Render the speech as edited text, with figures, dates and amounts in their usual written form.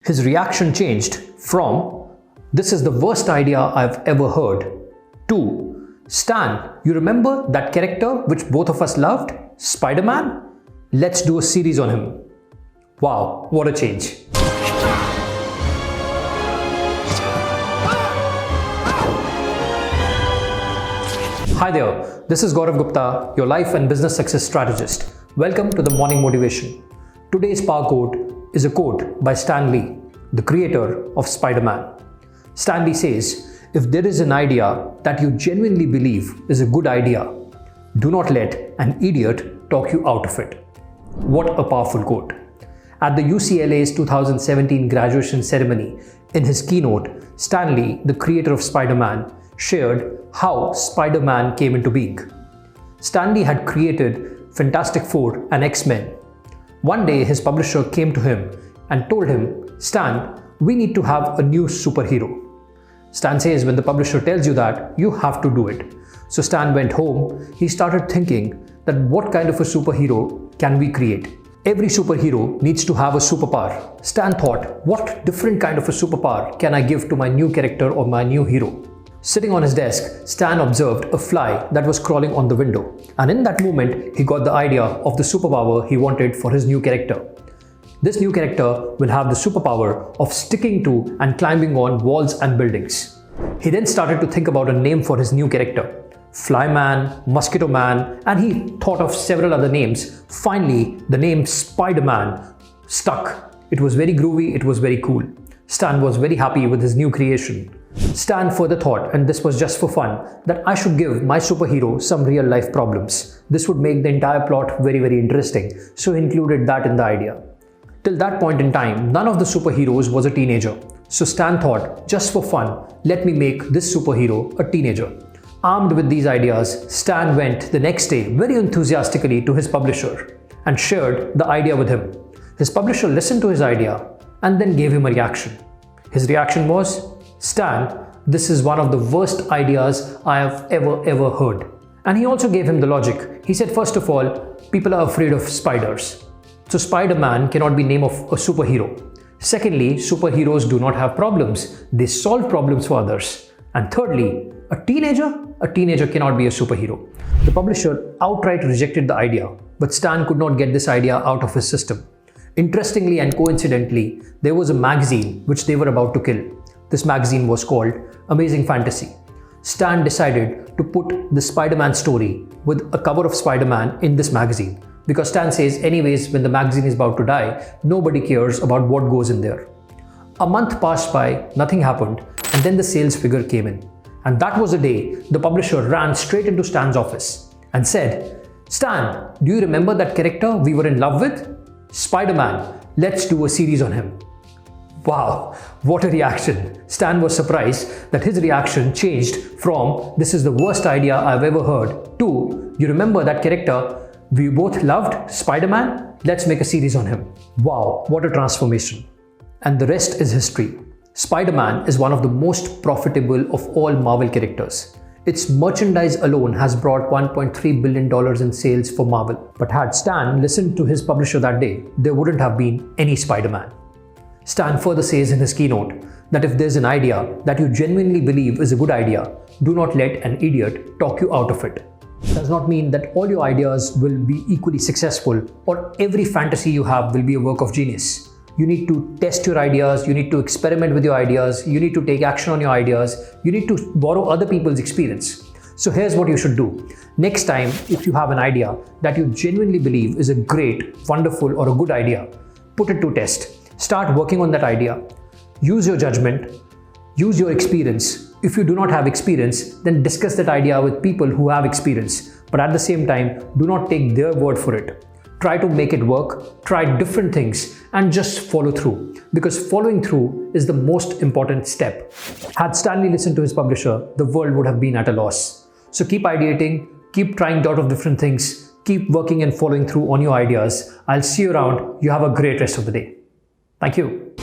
His reaction changed from, "This is the worst idea I've ever heard," to, "Stan, you remember that character which both of us loved? Spider-Man? Let's do a series on him." Wow, what a change. Hi there, this is Gaurav Gupta, your life and business success strategist. Welcome to the Morning Motivation. Today's power quote is a quote by Stan Lee, the creator of Spider-Man. Stan Lee says, "If there is an idea that you genuinely believe is a good idea, do not let an idiot talk you out of it." What a powerful quote. At the UCLA's 2017 graduation ceremony, in his keynote, Stan Lee, the creator of Spider-Man, shared how Spider-Man came into being. Stan Lee had created Fantastic Four and X-Men. One day, his publisher came to him and told him, "Stan, we need to have a new superhero." Stan says, when the publisher tells you that, you have to do it. So Stan went home. He started thinking that what kind of a superhero can we create? Every superhero needs to have a superpower. Stan thought, what different kind of a superpower can I give to my new character or my new hero? Sitting on his desk, Stan observed a fly that was crawling on the window. And in that moment, he got the idea of the superpower he wanted for his new character. This new character will have the superpower of sticking to and climbing on walls and buildings. He then started to think about a name for his new character. Flyman, Mosquito Man, and he thought of several other names. Finally, the name Spider-Man stuck. It was very groovy, it was very cool. Stan was very happy with his new creation. Stan further thought, and this was just for fun, that I should give my superhero some real life problems. This would make the entire plot very, very interesting. So he included that in the idea. Till that point in time, none of the superheroes was a teenager. So Stan thought, just for fun, let me make this superhero a teenager. Armed with these ideas, Stan went the next day very enthusiastically to his publisher and shared the idea with him. His publisher listened to his idea and then gave him a reaction. His reaction was, "Stan, this is one of the worst ideas I have ever heard." And he also gave him the logic. He said, first of all, people are afraid of spiders. So Spider-Man cannot be name of a superhero. Secondly, superheroes do not have problems. They solve problems for others. And thirdly, a teenager cannot be a superhero. The publisher outright rejected the idea, but Stan could not get this idea out of his system. Interestingly and coincidentally, there was a magazine which they were about to kill. This magazine was called Amazing Fantasy. Stan decided to put the Spider-Man story with a cover of Spider-Man in this magazine, because Stan says anyways, when the magazine is about to die, nobody cares about what goes in there. A month passed by, nothing happened, and then the sales figure came in. And that was the day the publisher ran straight into Stan's office and said, "Stan, do you remember that character we were in love with? Spider-Man, let's do a series on him." Wow, what a reaction. Stan was surprised that his reaction changed from, "This is the worst idea I've ever heard," to, "You remember that character we both loved, Spider-Man? Let's make a series on him." Wow, what a transformation. And the rest is history. Spider-Man is one of the most profitable of all Marvel characters. Its merchandise alone has brought $1.3 billion in sales for Marvel. But had Stan listened to his publisher that day, there wouldn't have been any Spider-Man. Stan further says in his keynote that if there's an idea that you genuinely believe is a good idea, do not let an idiot talk you out of it. It does not mean that all your ideas will be equally successful or every fantasy you have will be a work of genius. You need to test your ideas, you need to experiment with your ideas, you need to take action on your ideas, you need to borrow other people's experience. So here's what you should do. Next time, if you have an idea that you genuinely believe is a great, wonderful, or a good idea, put it to test. Start working on that idea. Use your judgment, use your experience. If you do not have experience, then discuss that idea with people who have experience. But at the same time, do not take their word for it. Try to make it work, try different things, and just follow through. Because following through is the most important step. Had Stan Lee listened to his publisher, the world would have been at a loss. So keep ideating, keep trying out of different things, keep working and following through on your ideas. I'll see you around. You have a great rest of the day. Thank you.